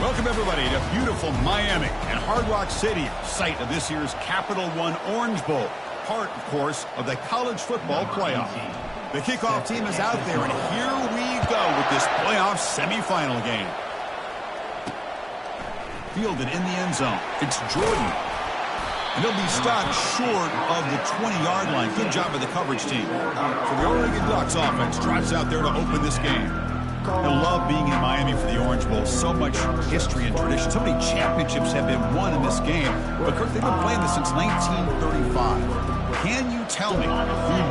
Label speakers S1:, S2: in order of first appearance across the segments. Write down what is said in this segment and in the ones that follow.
S1: Welcome, everybody, to beautiful Miami and Hard Rock Stadium, site of this year's Capital One Orange Bowl, part, of course, of the college football playoff. The kickoff team is out there, and here we go with this playoff semifinal game. Fielded in the end zone. It's Jordan. And he'll be stopped short of the 20-yard line. Good job by the coverage team. So the Oregon Ducks offense trots out there to open this game. I love being in Miami for the Orange Bowl. So much history and tradition. So many championships have been won in this game. But, Kirk, they've been playing this since 1935. Can you tell me who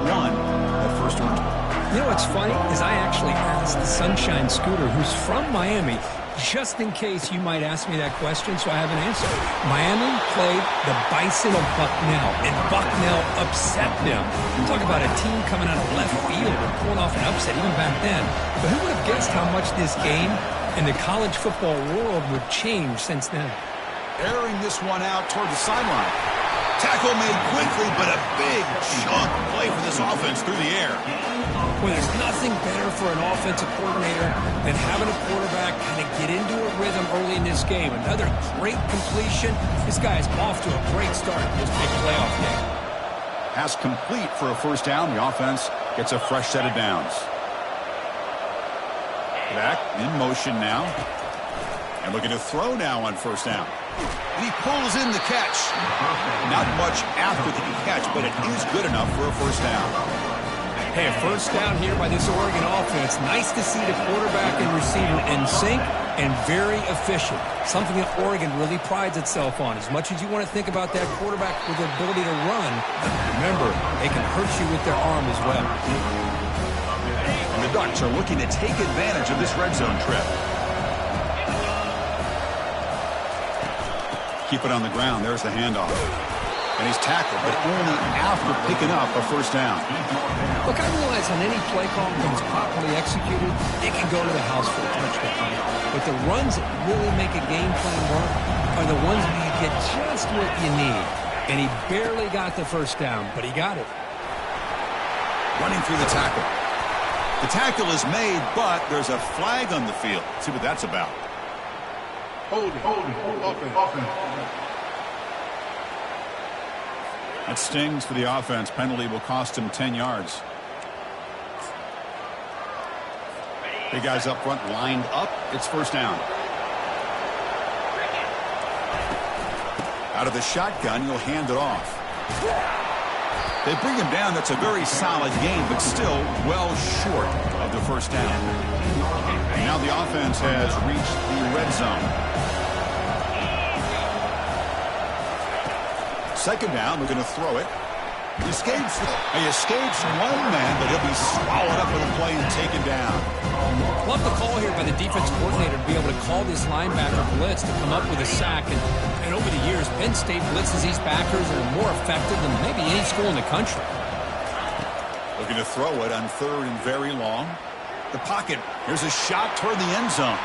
S1: won that first Orange Bowl?
S2: You know what's funny is I actually asked the Sunshine Scooter, who's from Miami, just in case you might ask me that question, so I have an answer. Miami played the Bison of Bucknell, and Bucknell upset them. Talk about a team coming out of left field and pulling off an upset even back then. But who would have guessed how much this game and the college football world would change since then?
S1: Airing this one out toward the sideline. Tackle made quickly, but a big chunk play for this offense through the air.
S2: Well, there's nothing better for an offensive coordinator than having a quarterback kind of get into a rhythm early in this game. Another great completion. This guy is off to a great start in this big playoff game.
S1: Pass complete for a first down. The offense gets a fresh set of downs. Back in motion now. And looking to throw now on first down. And he pulls in the catch. Not much after the catch, but it is good enough for a first down.
S2: Hey, a first down here by this Oregon offense. Nice to see the quarterback and receiver in sync and very efficient. Something that Oregon really prides itself on. As much as you want to think about that quarterback with the ability to run, remember, they can hurt you with their arm as well.
S1: And the Ducks are looking to take advantage of this red zone trip. Keep it on the ground. There's the handoff. And he's tackled, but only after picking up a first down.
S2: Look, I realize on any play call that is properly executed, it can go to the house for a touchdown. But the runs that really make a game plan work are the ones where you get just what you need. And he barely got the first down, but he got it.
S1: Running through the tackle. The tackle is made, but there's a flag on the field. Let's see what that's about.
S3: Hold offense.
S1: That stings for the offense. Penalty will cost him 10 yards. Big guys up front lined up. It's first down. Out of the shotgun, he'll hand it off. They bring him down. That's a very solid game, but still well short of the first down. And now the offense has reached the red zone. Second down, we're going to throw it. He escapes one man, but he'll be swallowed up with a play and taken down.
S2: Love the call here by the defense coordinator to be able to call this linebacker blitz to come up with a sack. And over the years, Penn State blitzes these backers and are more effective than maybe any school in the country.
S1: Looking to throw it on third and very long. The pocket. Here's a shot toward the end zone.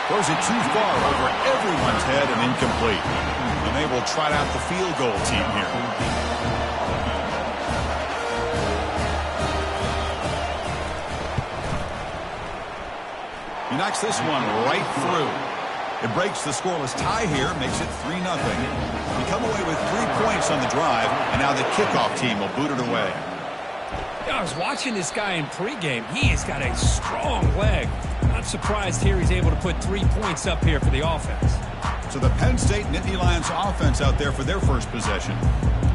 S1: Throws it too far over everyone's head and incomplete. And they will trot out the field goal team here. He knocks this one right through. It breaks the scoreless tie here, makes it 3-0. We come away with 3 points on the drive, and now the kickoff team will boot it away.
S2: I was watching this guy in pregame. He has got a strong leg. Not surprised here he's able to put 3 points up here for the offense.
S1: So the Penn State Nittany Lions offense out there for their first possession.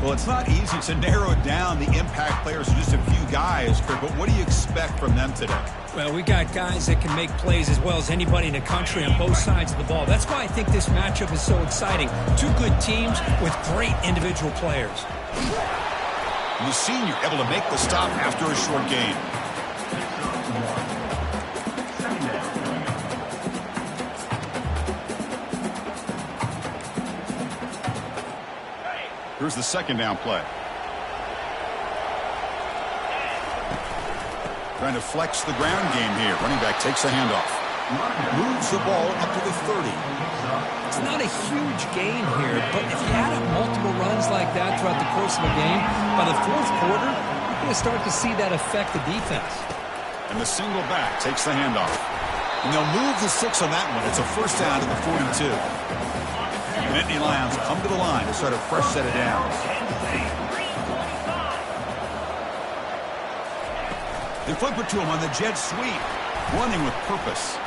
S1: Well, it's not easy to narrow down the impact players to just a few guys, Kirk, but what do you expect from them today?
S2: Well, we got guys that can make plays as well as anybody in the country on both sides of the ball. That's why I think this matchup is so exciting. Two good teams with great individual players.
S1: And the senior able to make the stop after a short gain. Here's the second down play. Trying to flex the ground game here. Running back takes the handoff. Moves the ball up to the 30.
S2: It's not a huge gain here, but if you add up multiple runs like that throughout the course of a game, by the fourth quarter, you're going to start to see that affect the defense.
S1: And the single back takes the handoff. And they'll move the 6 on that one. It's a first down to the 42. The Nittany Lions come to the line to start a fresh set of downs. They flip it to him on the jet sweep. Running with purpose.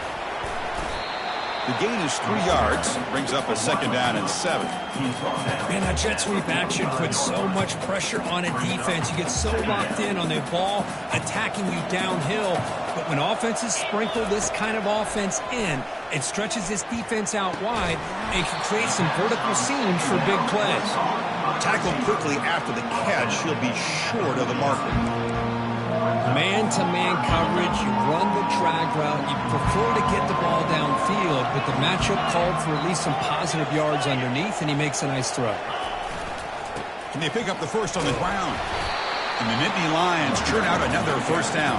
S1: The gain is 3 yards. Brings up a second down and 7.
S2: Man, that jet sweep action puts so much pressure on a defense. You get so locked in on the ball attacking you downhill. But when offenses sprinkle this kind of offense in, it stretches this defense out wide and can create some vertical seams for big plays.
S1: Tackled quickly after the catch. He'll be short of the marker.
S2: Man-to-man coverage, you run the drag route, you prefer to get the ball downfield, but the matchup called for at least some positive yards underneath, and he makes a nice throw.
S1: Can they pick up the first on the ground? And the Nittany Lions churn out another first down.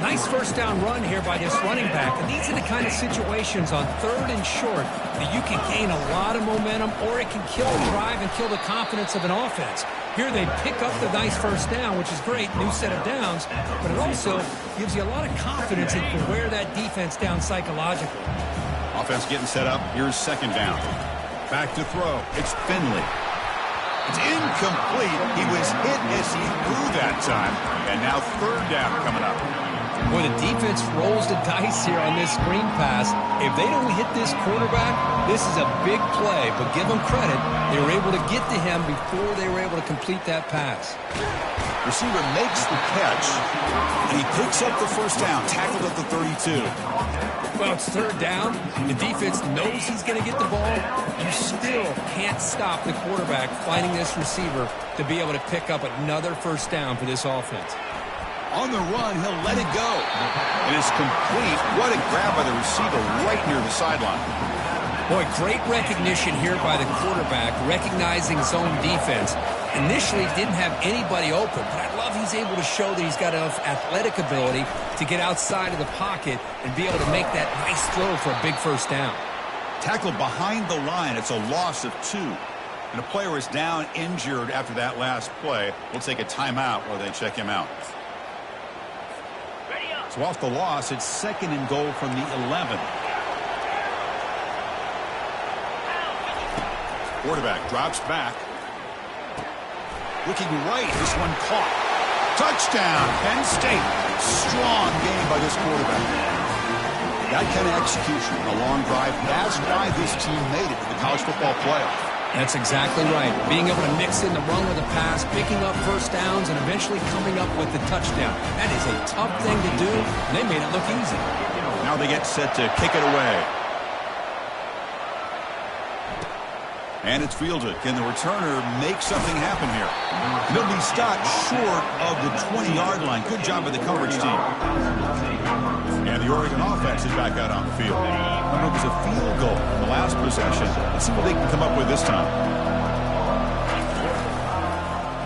S2: Nice first down run here by this running back, and these are the kind of situations on 3rd and short that you can gain a lot of momentum, or it can kill the drive and kill the confidence of an offense. Here they pick up the nice first down, which is great, new set of downs, but it also gives you a lot of confidence and can wear that defense down psychologically.
S1: Offense getting set up. Here's second down. Back to throw. It's Finley. It's incomplete. He was hit as he threw that time, and now third down coming up.
S2: Boy, the defense rolls the dice here on this screen pass. If they don't hit this quarterback, this is a big play. But give them credit, they were able to get to him before they were able to complete that pass.
S1: Receiver makes the catch, and he picks up the first down, tackled at the 32.
S2: Well, it's third down. The defense knows he's going to get the ball. You still can't stop the quarterback finding this receiver to be able to pick up another first down for this offense.
S1: On the run, he'll let it go. And it's complete. What a grab by the receiver right near the sideline.
S2: Boy, great recognition here by the quarterback, recognizing zone defense. Initially didn't have anybody open, but I love he's able to show that he's got enough athletic ability to get outside of the pocket and be able to make that nice throw for a big first down.
S1: Tackled behind the line. It's a loss of 2. And a player is down injured after that last play. We'll take a timeout while they check him out. So off the loss, it's 2nd and goal from the 11. Quarterback drops back. Looking right, this one caught. Touchdown, Penn State. Strong game by this quarterback. That kind of execution on a long drive, that's why this team made it to the college football playoff.
S2: That's exactly right. Being able to mix in the run with a pass, picking up first downs, and eventually coming up with the touchdown. That is a tough thing to do, and they made it look easy.
S1: Now they get set to kick it away. And it's fielded. Can the returner make something happen here? He'll be stopped short of the 20-yard line. Good job by the coverage team. And the Oregon offense is back out on the field. It was a field goal in the last possession. Let's see what they can come up with this time.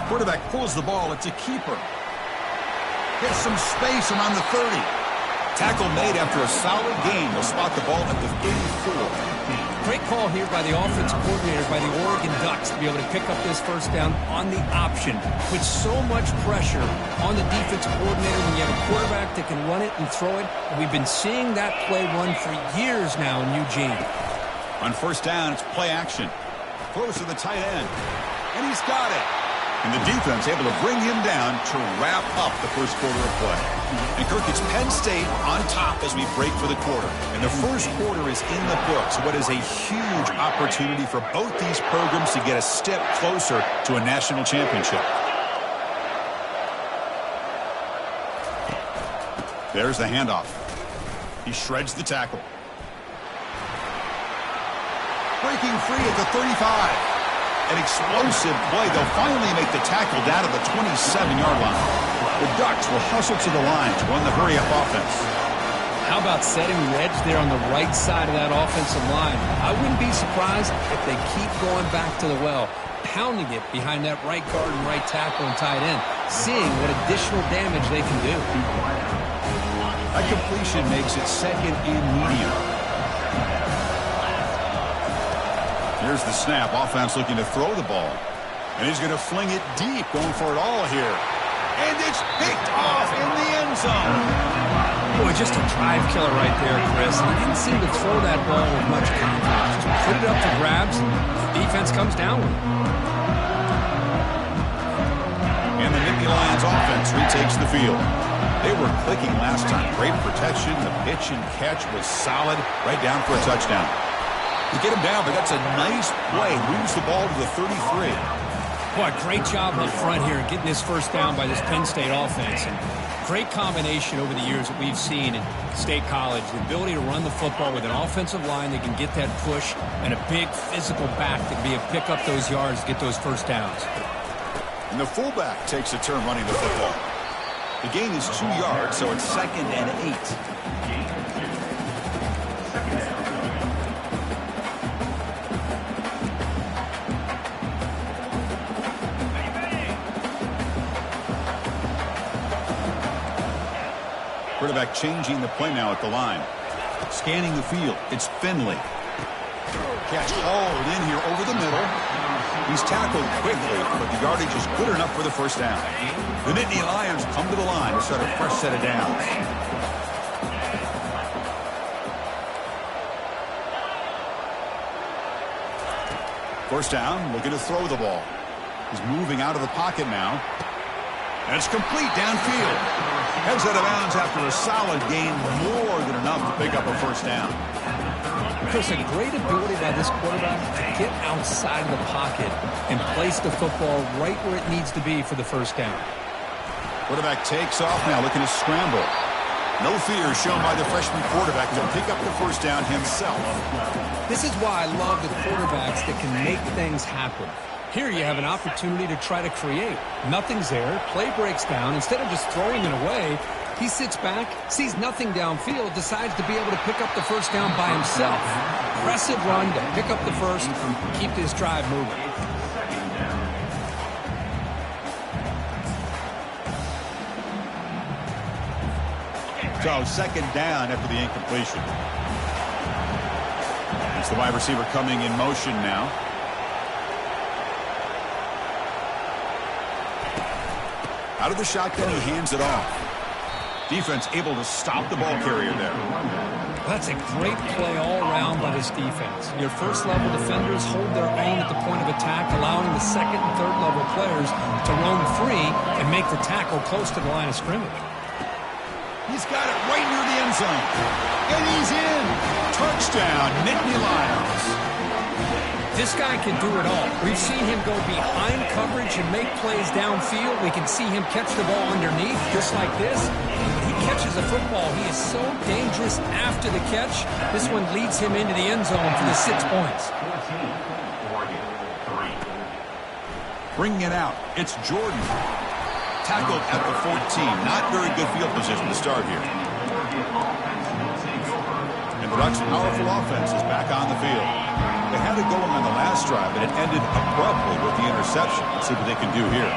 S1: Quarterback pulls the ball. It's a keeper. Gets some space around the 30. Tackle made after a solid gain. They'll spot the ball at the 34.
S2: Great call here by the offensive coordinator, by the Oregon Ducks, to be able to pick up this first down on the option. Puts so much pressure on the defensive coordinator when you have a quarterback that can run it and throw it. And we've been seeing that play run for years now in Eugene.
S1: On first down, it's play action. Throws to the tight end. And he's got it. And the defense able to bring him down to wrap up the first quarter of play. And Kirk, it's Penn State on top as we break for the quarter. And the first quarter is in the books. What is a huge opportunity for both these programs to get a step closer to a national championship. There's the handoff. He shreds the tackle. Breaking free at the 35. An explosive play. They'll finally make the tackle down to the 27-yard line. The Ducks will hustle to the line to run the hurry-up offense.
S2: How about setting the edge there on the right side of that offensive line? I wouldn't be surprised if they keep going back to the well, pounding it behind that right guard and right tackle and tight end, seeing what additional damage they can do.
S1: That completion makes it 2nd and medium. Here's the snap. Offense looking to throw the ball. And he's going to fling it deep, going for it all here. And it's picked off in the end zone.
S2: Boy, just a drive killer right there, Chris. He didn't seem to throw that ball with much confidence. Just put it up for grabs, and the defense comes down with it.
S1: And the Nittany Lions offense retakes the field. They were clicking last time. Great protection. The pitch and catch was solid. Right down for a touchdown. To get him down, but that's a nice play. Moves the ball to the 33.
S2: Boy, great job up front here getting this first down by this Penn State offense. And great combination over the years that we've seen in State College. The ability to run the football with an offensive line that can get that push and a big physical back that can be able to pick up those yards, get those first downs.
S1: And the fullback takes a turn running the football. The gain is 2 yards, so it's 2nd and 8. Quarterback changing the play now at the line. Scanning the field. It's Finley. Catch hauled in here over the middle. He's tackled quickly, but the yardage is good enough for the first down. The Nittany Lions come to the line to start a fresh set of downs. First down, looking to throw the ball. He's moving out of the pocket now. And it's complete downfield. Heads out of bounds after a solid gain, more than enough to pick up a first down.
S2: Chris, a great ability by this quarterback to get outside of the pocket and place the football right where it needs to be for the first down.
S1: Quarterback takes off now, looking to scramble. No fear shown by the freshman quarterback to pick up the first down himself.
S2: This is why I love the quarterbacks that can make things happen. Here you have an opportunity to try to create. Nothing's there. Play breaks down. Instead of just throwing it away, he sits back, sees nothing downfield, decides to be able to pick up the first down by himself. Aggressive run to pick up the first, keep this drive moving.
S1: So 2nd down after the incompletion. It's the wide receiver coming in motion now. Out of the shotgun, he hands it off. Defense able to stop the ball carrier there.
S2: That's a great play all around by this defense. Your first-level defenders hold their own at the point of attack, allowing the second and third-level players to roam free and make the tackle close to the line of scrimmage.
S1: He's got it right near the end zone. And he's in. Touchdown, Nittany Lions.
S2: This guy can do it all. We've seen him go behind coverage and make plays downfield. We can see him catch the ball underneath, just like this. When he catches a football, he is so dangerous after the catch. This one leads him into the end zone for the 6 points.
S1: Bringing it out, it's Jordan. Tackled at the 14. Not very good field position to start here. And the Ducks' powerful offense is back on the field. They had it going on the last drive, but it ended abruptly with the interception. Let's see what they can do here.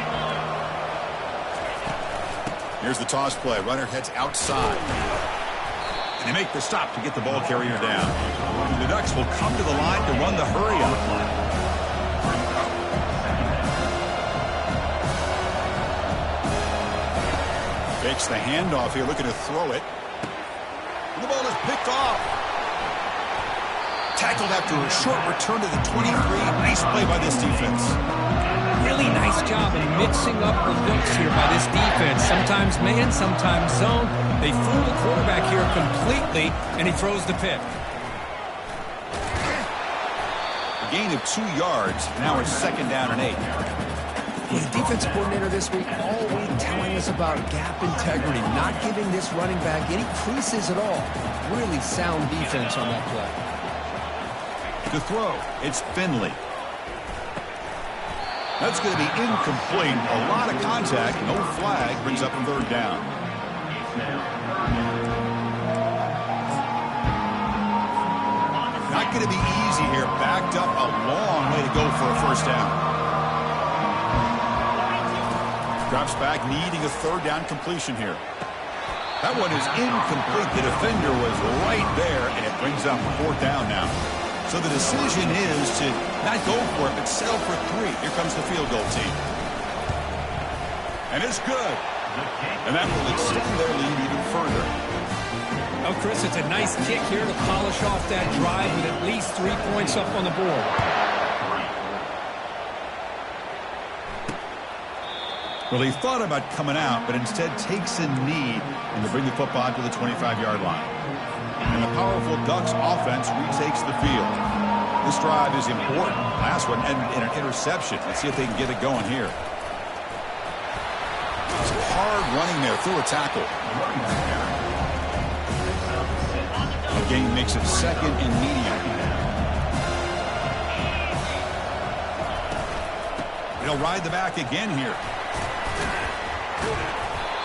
S1: Here's the toss play. Runner heads outside. And they make the stop to get the ball carrier down. The Ducks will come to the line to run the hurry-up play. Fakes the handoff here, looking to throw it. And the ball is picked off. Tackled after a short return to the 23. Nice play by this defense.
S2: Really nice job in mixing up the looks here by this defense. Sometimes man, sometimes zone. They fool the quarterback here completely, and he throws the pick.
S1: A gain of 2 yards. Now it's 2nd down and 8.
S2: The defensive coordinator this week all week telling us about gap integrity, not giving this running back any creases at all. Really sound defense on that play.
S1: To throw, it's Finley. That's going to be incomplete. A lot of contact, no flag, brings up a 3rd down. Not going to be easy here. Backed up a long way to go for a first down. Drops back, needing a 3rd down completion here. That one is incomplete. The defender was right there, and it brings up 4th down now. So the decision is to not go for it, but settle for 3. Here comes the field goal team. And it's good. And that will extend their lead even further.
S2: Oh, Chris, it's a nice kick here to polish off that drive with at least 3 points up on the board.
S1: Well, he thought about coming out, but instead takes a knee and to bring the football to the 25-yard line. And the powerful Ducks offense retakes the field. This drive is important. Last one ended in an interception. Let's see if they can get it going here. It's hard running there through a tackle. The game makes it second and medium. He'll ride the back again here.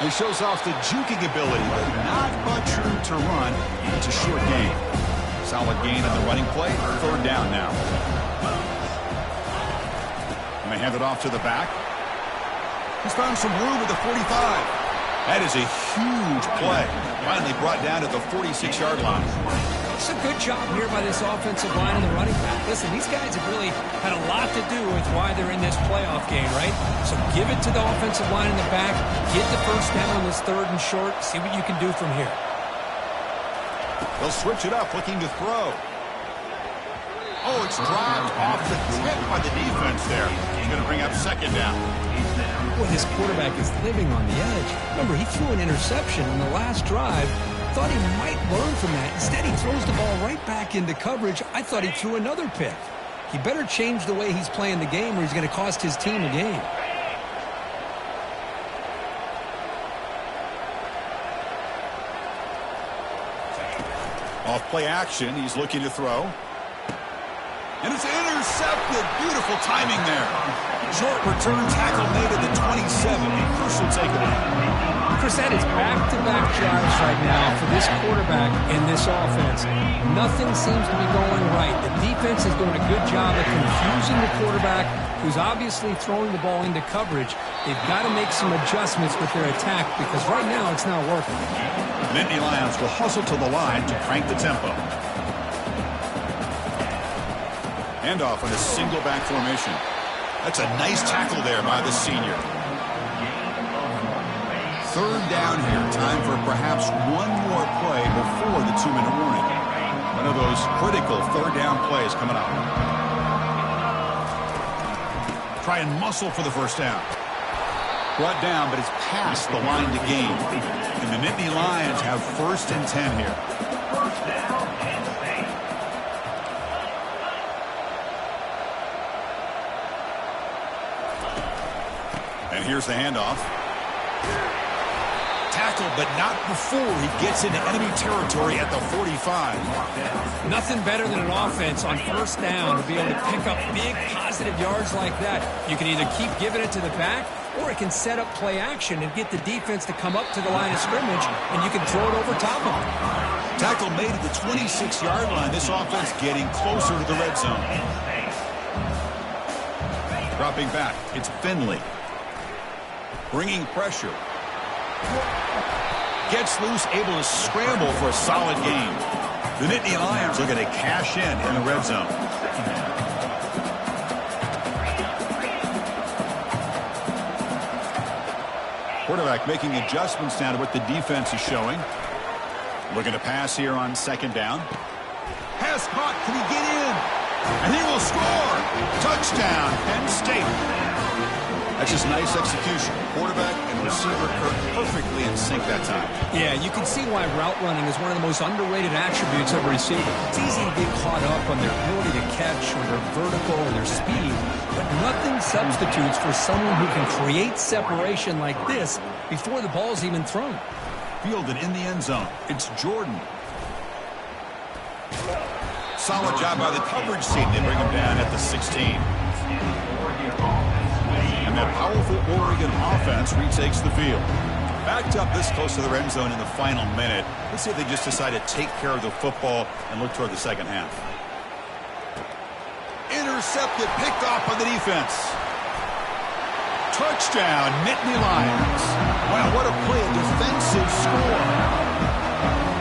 S1: He shows off the juking ability, but not much room to run. It's a short gain. Solid gain on the running play. Third down now. And they hand it off to the back. He's found some room at the 45. That is a huge play. Finally brought down at the 46-yard line.
S2: It's a good job here by this offensive line and the running back. Listen, these guys have really had a lot to do with why they're in this playoff game, right? So give it to the offensive line in the back. Get the first down on this third and short. See what you can do from here.
S1: They'll switch it up, looking to throw. Oh, it's dropped off the tip by the defense there. He's going to bring up second down.
S2: Boy, this quarterback is living on the edge. Remember, he threw an interception on the last drive. Thought he might learn from that. Instead, he throws the ball right back into coverage. I thought he threw another pick. He better change the way he's playing the game or he's going to cost his team a game.
S1: Off play action, he's looking to throw. And it's intercepted. Beautiful timing there. Short return tackle made at the 27. A crucial takeaway.
S2: Chris, that is back-to-back drives right now for this quarterback and this offense. Nothing seems to be going right. The defense is doing a good job of confusing the quarterback, who's obviously throwing the ball into coverage. They've got to make some adjustments with their attack because right now it's not working.
S1: Nittany Lions will hustle to the line to crank the tempo. Handoff on a single back formation. That's a nice tackle there by the senior. Third down here. Time for perhaps one more play before the 2-minute warning. One of those critical third down plays coming up. Try and muscle for the first down. Brought down, but it's past the line to gain. And the Nittany Lions have 1st and 10 here. And here's the handoff. Tackle, but not before he gets into enemy territory at the 45.
S2: Nothing better than an offense on first down to be able to pick up big positive yards like that. You can either keep giving it to the back, or it can set up play action and get the defense to come up to the line of scrimmage, and you can throw it over top of them.
S1: Tackle made at the 26-yard line. This offense getting closer to the red zone. Dropping back, it's Finley. Bringing pressure. Gets loose, able to scramble for a solid gain. The Nittany Lions are going to cash in the red zone. Quarterback making adjustments now to what the defense is showing. Looking to pass here on second down. Pass caught. Can he get in? And he will score. Touchdown, Penn State. That's just nice execution. Quarterback and receiver perfectly in sync that time.
S2: Yeah, you can see why route running is one of the most underrated attributes of a receiver. It's easy to get caught up on their ability to catch or their vertical or their speed, but nothing substitutes for someone who can create separation like this before the ball's even thrown.
S1: Fielded in the end zone. It's Jordan. Solid job by the coverage team. They bring him down at the 16. And that powerful Oregon offense retakes the field. Backed up this close to the end zone in the final minute. Let's see if they just decide to take care of the football and look toward the second half. Intercepted, picked off by the defense. Touchdown, Nittany Lions. Wow, what a play, a defensive score.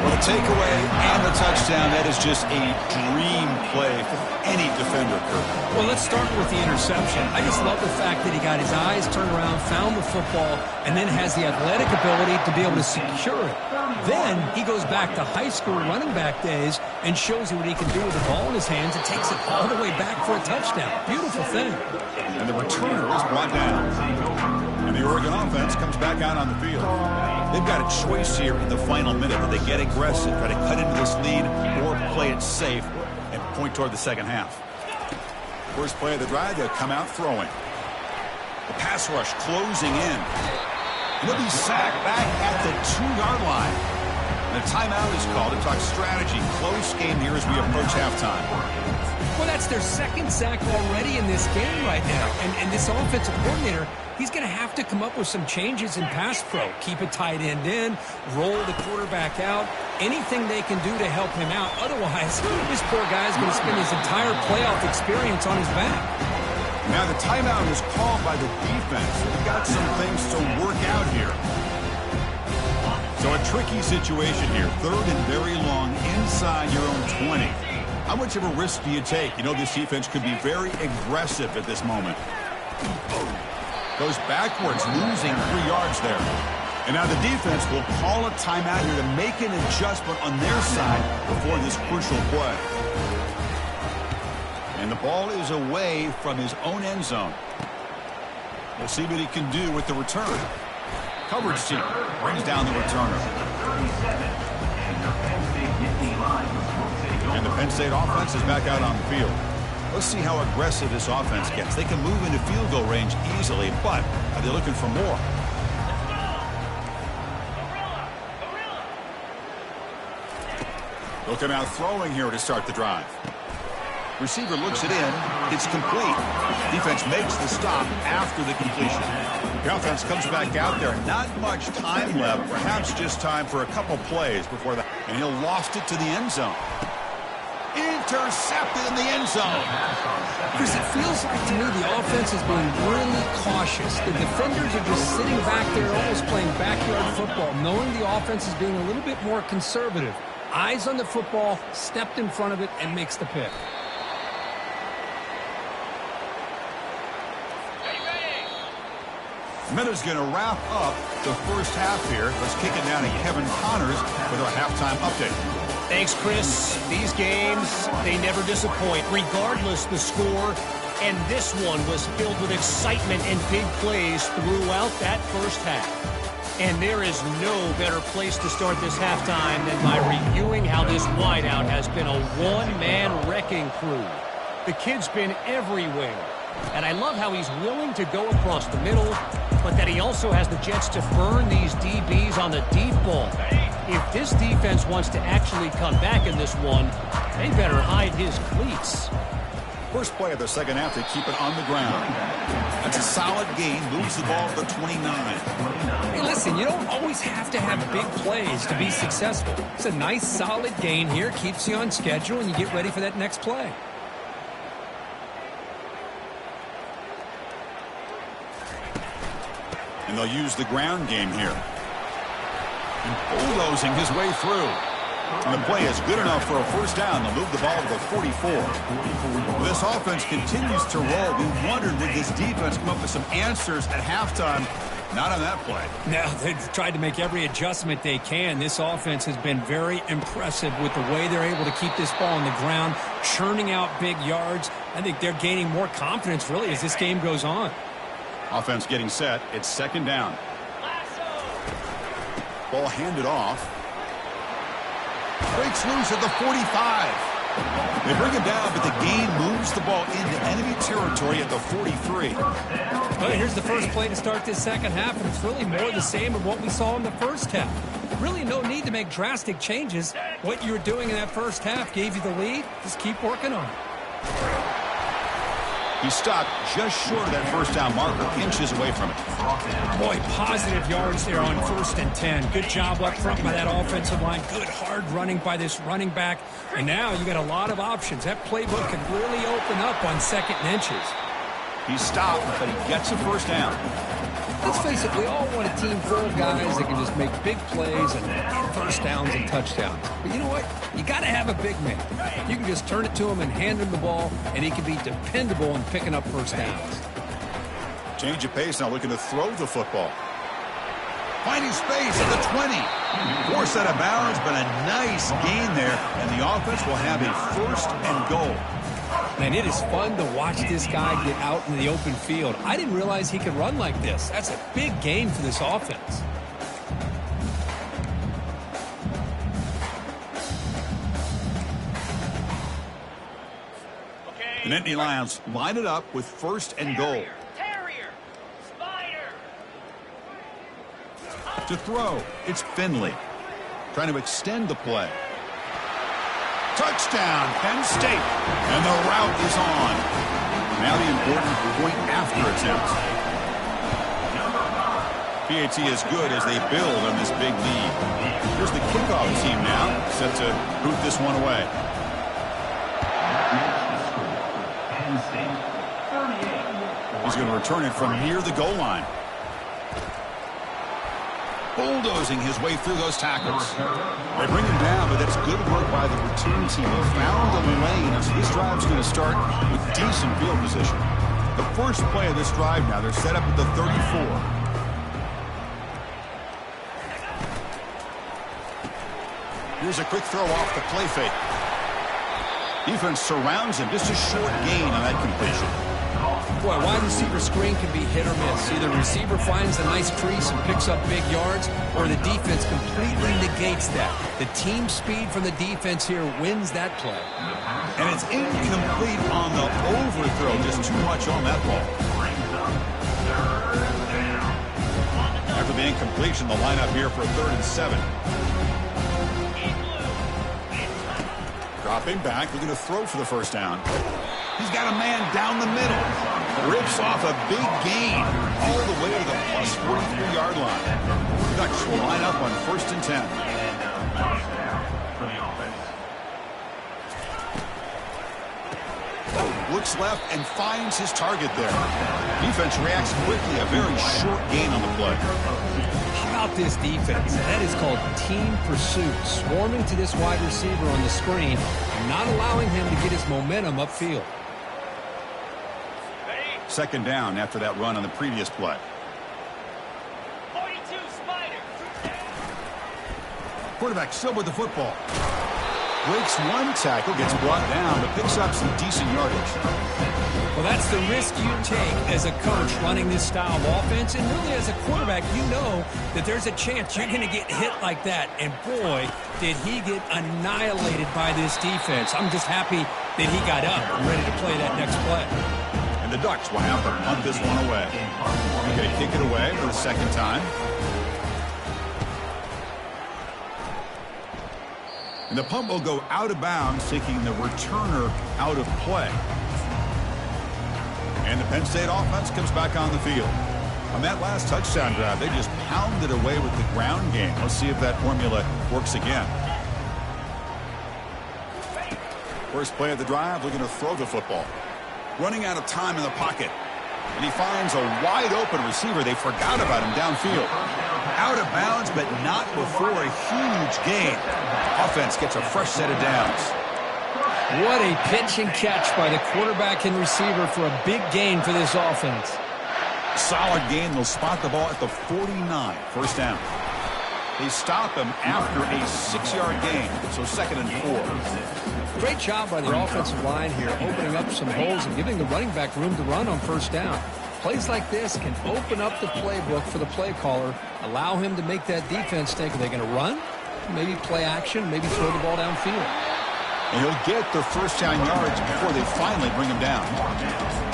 S1: Well, the takeaway and the touchdown, that is just a dream play for any defender, Kurt.
S2: Well, let's start with the interception. I just love the fact that he got his eyes turned around, found the football, and then has the athletic ability to be able to secure it. Then he goes back to high school running back days and shows you what he can do with the ball in his hands and takes it all the way back for a touchdown. Beautiful thing.
S1: And the returner is brought down. And the Oregon offense comes back out on the field. They've got a choice here in the final minute. Do they get aggressive, try to cut into this lead, or play it safe and point toward the second half? First play of the drive, they'll come out throwing. The pass rush closing in. And they'll be sacked back at the 2-yard line. And a timeout is called to talk strategy. Close game here as we approach halftime.
S2: Well, that's their second sack already in this game right now. And this offensive coordinator, he's going to have to come up with some changes in pass pro. Keep a tight end in, roll the quarterback out, anything they can do to help him out. Otherwise, this poor guy's going to spend his entire playoff experience on his back.
S1: Now the timeout is called by the defense. They've got some things to work out here. So a tricky situation here. 3rd and very long inside your own 20. How much of a risk do you take? You know this defense could be very aggressive at this moment. Goes backwards, losing 3 yards there. And now the defense will call a timeout here to make an adjustment on their side before this crucial play. And the ball is away from his own end zone. We'll see what he can do with the return. Coverage team brings down the returner. And the Penn State offense is back out on the field. Let's see how aggressive this offense gets. They can move into field goal range easily, but are they looking for more? They'll come out throwing here to start the drive. Receiver looks it in. It's complete. Defense makes the stop after the completion. The offense comes back out there. Not much time left. Perhaps just time for a couple plays before that. And he'll lost it to the end zone. Intercepted in the end zone.
S2: Chris, it feels like to me the offense is being really cautious. The defenders are just sitting back there almost playing backyard football, knowing the offense is being a little bit more conservative. Eyes on the football, stepped in front of it, and makes the pick.
S1: Miller's going to wrap up the first half here. Let's kick it down to Kevin Connors with our halftime update.
S4: Thanks, Chris. These games, they never disappoint, regardless the score. And this one was filled with excitement and big plays throughout that first half. And there is no better place to start this halftime than by reviewing how this wideout has been a one-man wrecking crew. The kid's been everywhere. And I love how he's willing to go across the middle, but that he also has the jets to burn these DBs on the deep ball. If this defense wants to actually come back in this one, they better hide his cleats.
S1: First play of the second half, they keep it on the ground. That's a solid gain, moves the ball to the 29.
S2: Hey, listen, you don't always have to have big plays to be successful. It's a nice, solid gain here, keeps you on schedule, and you get ready for that next play.
S1: And they'll use the ground game here. And bulldozing his way through. And the play is good enough for a first down. They'll move the ball to the 44. This offense continues to roll. We wondered, would this defense come up with some answers at halftime? Not on that play.
S2: No, they've tried to make every adjustment they can. This offense has been very impressive with the way they're able to keep this ball on the ground, churning out big yards. I think they're gaining more confidence, really, as this game goes on.
S1: Offense getting set. It's second down. Ball handed off. Breaks loose at the 45. They bring him down, but the gain moves the ball into enemy territory at the 43.
S2: Well, here's the first play to start this second half, and it's really more the same of what we saw in the first half. Really no need to make drastic changes. What you were doing in that first half gave you the lead. Just keep working on it.
S1: He stopped just short of that first down marker, inches away from it.
S2: Boy, positive yards there on 1st and 10. Good job up front by that offensive line. Good hard running by this running back. And now you got a lot of options. That playbook can really open up on 2nd and inches.
S1: He stopped, but he gets a first down.
S2: Let's face it, we all want a team full of guys that can just make big plays and get first downs and touchdowns. But you know what? You got to have a big man. You can just turn it to him and hand him the ball, and he can be dependable in picking up first downs.
S1: Change of pace now, looking to throw the football. Finding space at the 20. Forced out of bounds, but a nice gain there, and the offense will have a first and goal.
S2: And it is fun to watch this guy get out in the open field. I didn't realize he could run like this. That's a big game for this offense.
S1: The Nittany Lions line it up with first and goal. To throw, it's Finley. Trying to extend the play. Touchdown, Penn State. And the route is on. Now the important point after attempt. PAT is good as they build on this big lead. Here's the kickoff team now, set to boot this one away. He's going to return it from near the goal line. Bulldozing his way through those tackles. They bring him down, but that's good work by the return team. He found the lane, so this drive's going to start with decent field position. The first play of this drive now, they're set up at the 34. Here's a quick throw off the play fake. Defense surrounds him. Just a short gain on that completion.
S2: Boy, wide receiver screen can be hit or miss. Either the receiver finds a nice crease and picks up big yards, or the defense completely negates that. The team speed from the defense here wins that play.
S1: And it's incomplete on the overthrow. Just too much on that ball. After the incompletion, the lineup here for 3rd and 7. Dropping back, looking to throw for the first down. He's got a man down the middle. Rips off a big gain all the way to the plus 43-yard line. The Ducks will line up on 1st and 10. Looks left and finds his target there. Defense reacts quickly. A very short gain on the play.
S2: How about this defense? That is called team pursuit. Swarming to this wide receiver on the screen and not allowing him to get his momentum upfield.
S1: 2nd down after that run on the previous play.
S5: 42 Spider.
S1: Quarterback still with the football. Breaks one tackle, gets brought down, but picks up some decent yardage.
S2: Well, that's the risk you take as a coach running this style of offense. And really, as a quarterback, you know that there's a chance you're going to get hit like that. And boy, did he get annihilated by this defense. I'm just happy that he got up and ready to play that next play.
S1: The Ducks will have to punt this one away. They're going to kick it away for the 2nd time. And the punt will go out of bounds, taking the returner out of play. And the Penn State offense comes back on the field. On that last touchdown drive, they just pounded away with the ground game. Let's see if that formula works again. First play of the drive, looking to throw the football. Running out of time in the pocket. And he finds a wide-open receiver. They forgot about him downfield. Out of bounds, but not before a huge gain. Offense gets a fresh set of downs.
S2: What a pitch and catch by the quarterback and receiver for a big gain for this offense.
S1: Solid gain. They'll spot the ball at the 49. First down. They stop him after a 6-yard gain. So 2nd and 4.
S2: Great job by the offensive line here, opening up some holes and giving the running back room to run on first down. Plays like this can open up the playbook for the play caller, allow him to make that defense think, are they going to run? Maybe play action, maybe throw the ball downfield.
S1: And he'll get their first down yards before they finally bring him down.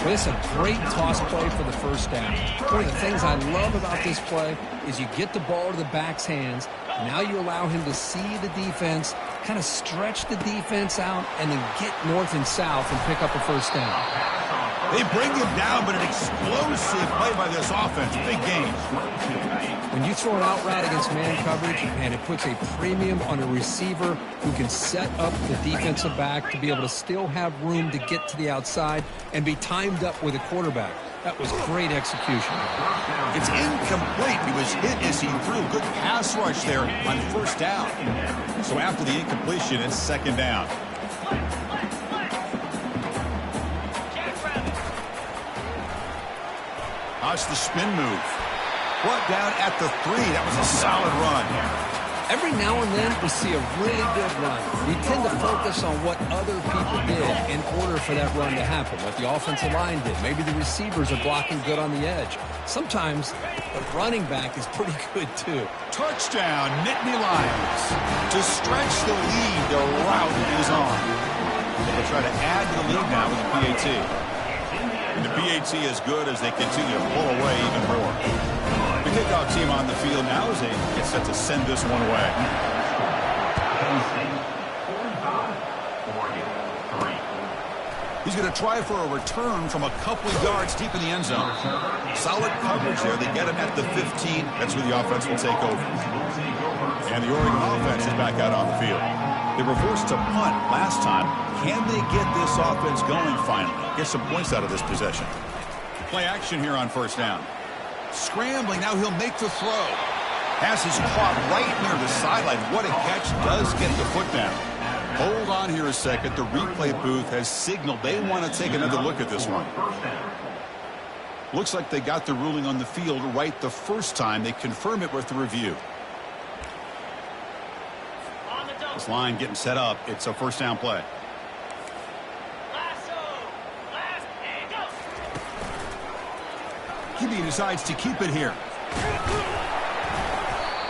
S2: Well, it's a great toss play for the first down. One of the things I love about this play is you get the ball to the back's hands. Now you allow him to see the defense, kind of stretch the defense out, and then get north and south and pick up a first down.
S1: They bring him down, but an explosive play by this offense. Big game.
S2: When you throw an out route against man coverage, and it puts a premium on a receiver who can set up the defensive back to be able to still have room to get to the outside and be timed up with a quarterback. That was great execution.
S1: It's incomplete. He was hit as he threw. Good pass rush there on first down. So after the incompletion, it's second down. How's the spin move? Brought down at the 3. That was a solid run.
S2: Every now and then we see a really good run. We tend to focus on what other people did in order for that run to happen, what the offensive line did. Maybe the receivers are blocking good on the edge. Sometimes the running back is pretty good too.
S1: Touchdown, Nittany Lions. To stretch the lead, the route is on. They'll try to add to the lead now with the PAT. And the PAT is good as they continue to pull away even more. The kickoff team on the field now as they get set to send this one away. He's going to try for a return from a couple of yards deep in the end zone. Solid coverage there. They get him at the 15. That's where the offense will take over. And the Oregon offense is back out on the field. They were forced to punt last time. Can they get this offense going finally? Get some points out of this possession. Play action here on first down. Scrambling, now he'll make the throw. Pass is caught right near the sideline. What a catch, does get the foot down. Hold on here a second. The replay booth has signaled they want to take another look at this one. Looks like they got the ruling on the field right the first time. They confirm it with the review. This line getting set up. It's a first down play. QB decides to keep it here.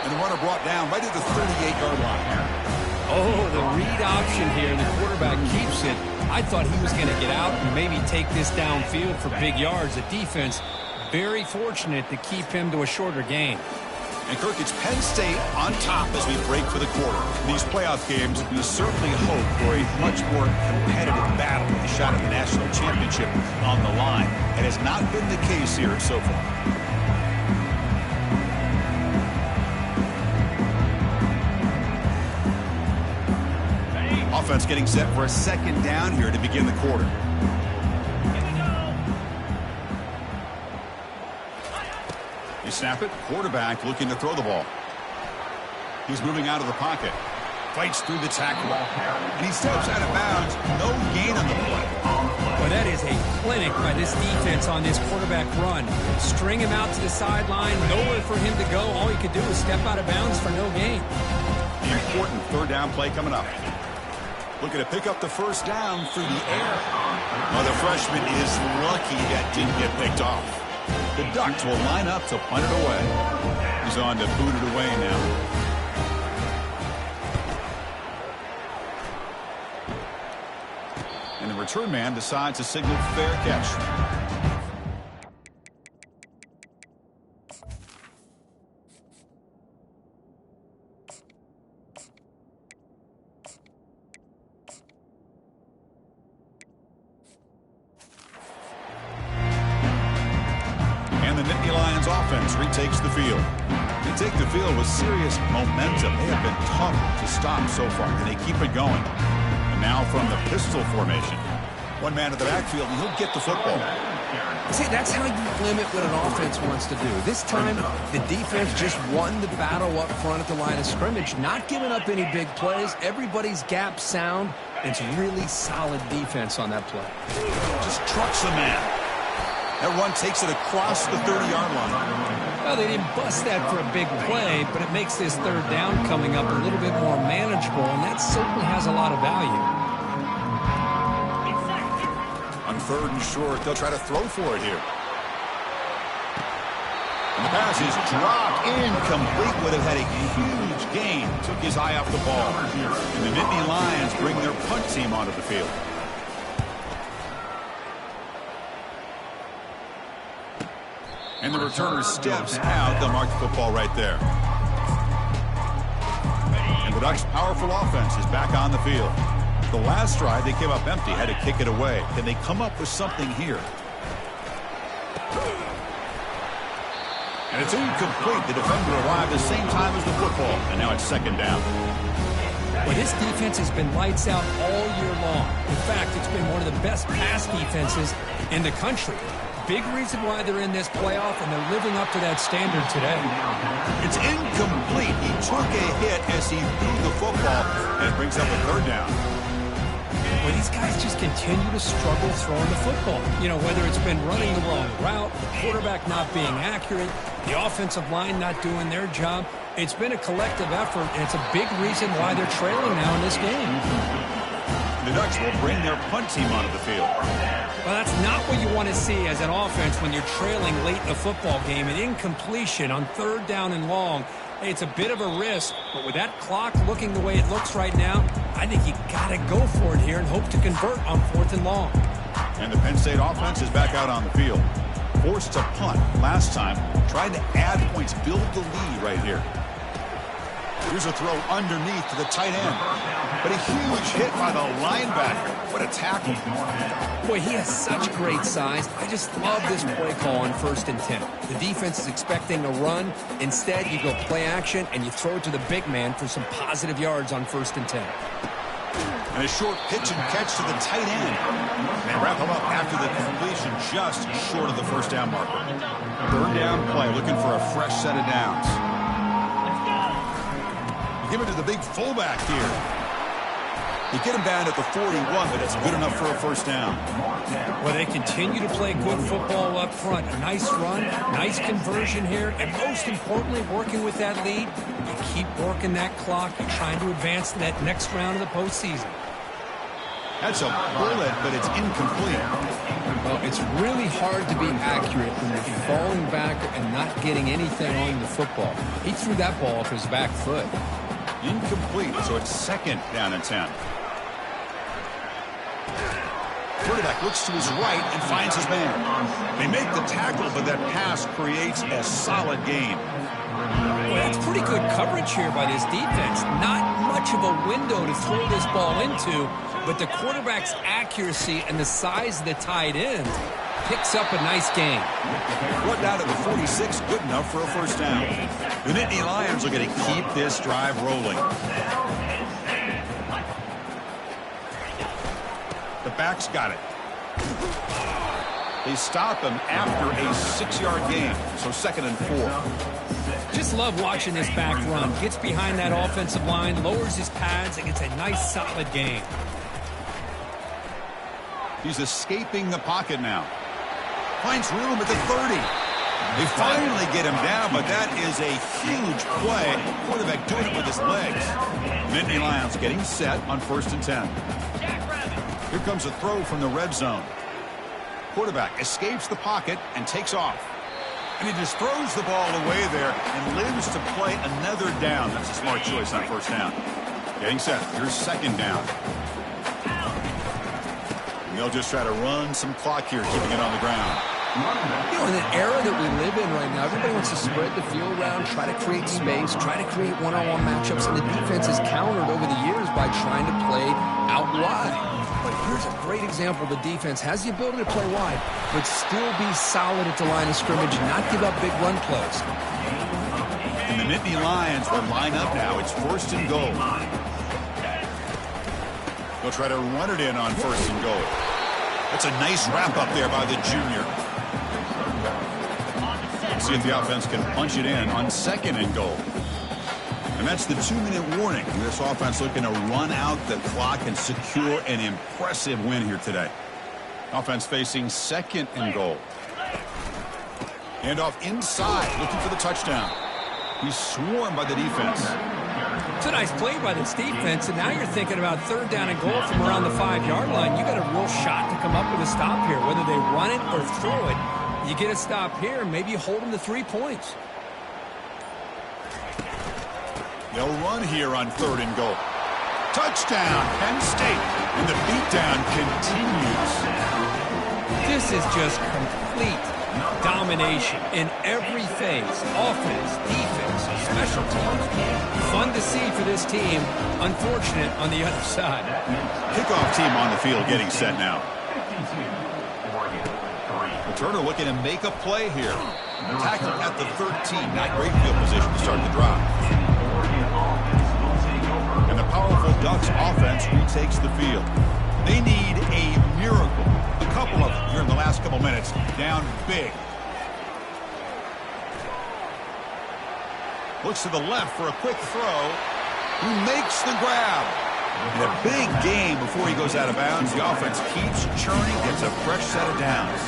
S1: And the runner brought down right at the 38-yard line.
S2: Oh, the read option here. The quarterback keeps it. I thought he was going to get out and maybe take this downfield for big yards. The defense very fortunate to keep him to a shorter gain.
S1: And Kirk, it's Penn State on top as we break for the quarter. In these playoff games, we certainly hope for a much more competitive battle with a shot at the national championship on the line. It has not been the case here so far. Offense getting set for a second down here to begin the quarter. You snap it, quarterback looking to throw the ball. He's moving out of the pocket. Fights through the tackle. And he steps out of bounds. No gain on the play.
S2: Well, that is a clinic by this defense on this quarterback run. String him out to the sideline. Nowhere for him to go. All he could do was step out of bounds for no gain.
S1: The important third down play coming up. Looking to pick up the first down through the air. Well, the freshman is lucky that didn't get picked off. The Ducks will line up to punt it away. He's on to boot it away now. And the return man decides to signal fair catch. Retakes the field. They take the field with serious momentum. They have been tough to stop so far, and they keep it going. And now from the pistol formation. One man in the backfield, and he'll get the football.
S2: See, that's how you limit what an offense wants to do. This time, the defense just won the battle up front at the line of scrimmage, not giving up any big plays. Everybody's gap sound. It's really solid defense on that play.
S1: Just trucks the man. That run takes it across the 30-yard line.
S2: Well, they didn't bust that for a big play, but it makes this third down coming up a little bit more manageable, and that certainly has a lot of value.
S1: On third and short, they'll try to throw for it here. And the pass is dropped. Incomplete. Would have had a huge gain. Took his eye off the ball. And the Nittany Lions bring their punt team onto the field. And the returner steps out. They'll mark the football right there. And the Ducks' powerful offense is back on the field. The last drive, they came up empty, had to kick it away. Can they come up with something here? And it's incomplete. The defender arrived the same time as the football. And now it's second down.
S2: Well, this defense has been lights out all year long. In fact, it's been one of the best pass defenses in the country. big reason why they're in this playoff, and they're living up to that standard today.
S1: It's incomplete. He took a hit as he threw the football, and it brings up a third down.
S2: Well, these guys just continue to struggle throwing the football. You know, whether it's been running the wrong route, the quarterback not being accurate, the offensive line not doing their job. It's been a collective effort, and it's a big reason why they're trailing now in this game.
S1: The Ducks will bring their punt team onto the field.
S2: Well, that's not what you want to see as an offense when you're trailing late in a football game. An incompletion on 3rd down and long. Hey, it's a bit of a risk, but with that clock looking the way it looks right now, I think you got to go for it here and hope to convert on 4th and long.
S1: And the Penn State offense is back out on the field. Forced to punt last time. Tried to add points, build the lead right here. Here's a throw underneath to the tight end. But a huge hit by the linebacker. What a tackle.
S2: Boy, he has such great size. I just love this play call on 1st and 10. The defense is expecting a run. Instead, you go play action, and you throw it to the big man for some positive yards on 1st and 10.
S1: And a short pitch and catch to the tight end. They wrap him up after the completion just short of the 1st down marker. 3rd down play, looking for a fresh set of downs. Give it to the big fullback here. You get him down at the 41, but it's good enough for a 1st down.
S2: Well, they continue to play good football up front. A nice run, nice conversion here, and most importantly, working with that lead, you keep working that clock. You're trying to advance to that next round of the postseason.
S1: That's a bullet, but it's incomplete.
S2: Well, it's really hard to be accurate when you're falling back and not getting anything on the football. He threw that ball off his back foot.
S1: Incomplete, so it's 2nd down and 10. Quarterback looks to his right and finds his man. They make the tackle, but that pass creates a solid gain.
S2: Well, that's pretty good coverage here by this defense. Not much of a window to throw this ball into, but the quarterback's accuracy and the size of the tight end picks up a nice gain.
S1: Brought down at the 46, good enough for a 1st down. The Nittany Lions are going to keep this drive rolling. The back's got it. They stop him after a 6-yard gain, so 2nd and 4.
S2: Just love watching this back run. Gets behind that offensive line, lowers his pads, and gets a nice solid gain.
S1: He's escaping the pocket now. Finds room at the 30. They finally get him down, but that is a huge play. Quarterback doing it with his legs. Nittany Lions getting set on 1st and 10. Here comes a throw from the red zone. Quarterback escapes the pocket and takes off. And he just throws the ball away there and lives to play another down. That's a smart choice on 1st down. Getting set. Here's 2nd down. They'll just try to run some clock here, keeping it on the ground.
S2: You know, in the era that we live in right now, everybody wants to spread the field around, try to create space, try to create one-on-one matchups, and the defense has countered over the years by trying to play out wide. But here's a great example. The defense has the ability to play wide, but still be solid at the line of scrimmage and not give up big run plays.
S1: And the Nittany Lions will line up now. It's 1st and goal. They'll try to run it in on 1st and goal. That's a nice wrap up there by the junior. See if the offense can punch it in on 2nd and goal. And that's the 2-minute warning. This offense looking to run out the clock and secure an impressive win here today. Offense facing 2nd and goal. And off inside, looking for the touchdown. He's swarmed by the defense.
S2: It's a nice play by this defense, and now you're thinking about 3rd down and goal from around the 5-yard line. You got a real shot to come up with a stop here. Whether they run it or throw it, you get a stop here, maybe you hold them to 3 points.
S1: They'll run here on 3rd and goal. Touchdown, Penn State, and the beatdown continues.
S2: This is just complete domination in every phase. Offense, defense, special teams. Fun to see for this team. Unfortunate on the other side.
S1: Kickoff team on the field getting set now. Turner looking to make a play here. Tackled at the 13. Not great field position to start the drive. And the powerful Ducks offense retakes the field. They need a miracle a couple of them here in the last couple minutes. Down big. Looks to the left for a quick throw. Who makes the grab? In a big game before he goes out of bounds. The offense keeps churning, gets a fresh set of downs.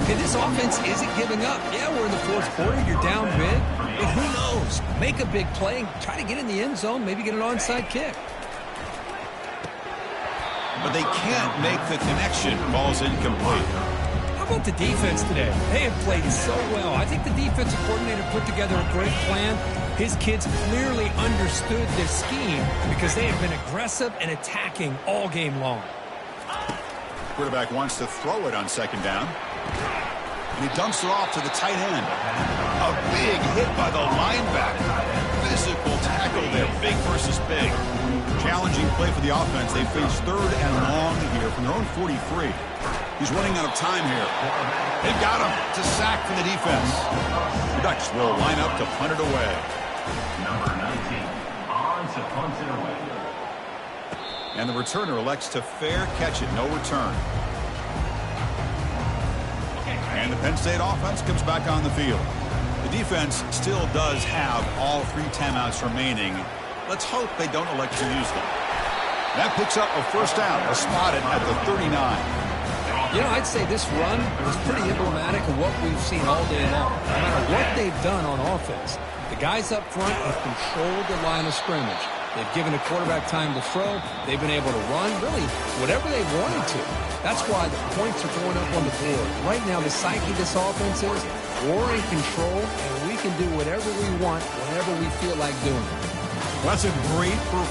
S2: Okay, this offense isn't giving up. Yeah, we're in the fourth quarter. You're down big. But who knows? Make a big play. Try to get in the end zone. Maybe get an onside kick.
S1: But they can't make the connection. Ball's incomplete.
S2: How about the defense today? They have played so well. I think the defensive coordinator put together a great plan. His kids clearly understood this scheme because they have been aggressive and attacking all game long.
S1: Quarterback wants to throw it on second down. And he dumps it off to the tight end. A big hit by the linebacker. Physical tackle there. Big versus big. Challenging play for the offense. They face third and long here from their own 43. He's running out of time here. They've got him. It's a sack for the defense. The Ducks will line up to punt it away.
S6: Number 19 on to punt it away.
S1: And the returner elects to fair catch it. No return. And the Penn State offense comes back on the field. The defense still does have all 3 timeouts remaining. Let's hope they don't elect to use them. That picks up a first down. A spotted at the 39.
S2: You know, I'd say this run is pretty emblematic of what we've seen all day long. No matter what they've done on offense, the guys up front have controlled the line of scrimmage. They've given the quarterback time to throw. They've been able to run, really, whatever they wanted to. That's why the points are going up on the board. Right now, the psyche of this offense is we're in control, and we can do whatever we want whenever we feel like doing it.
S1: That's a great performance.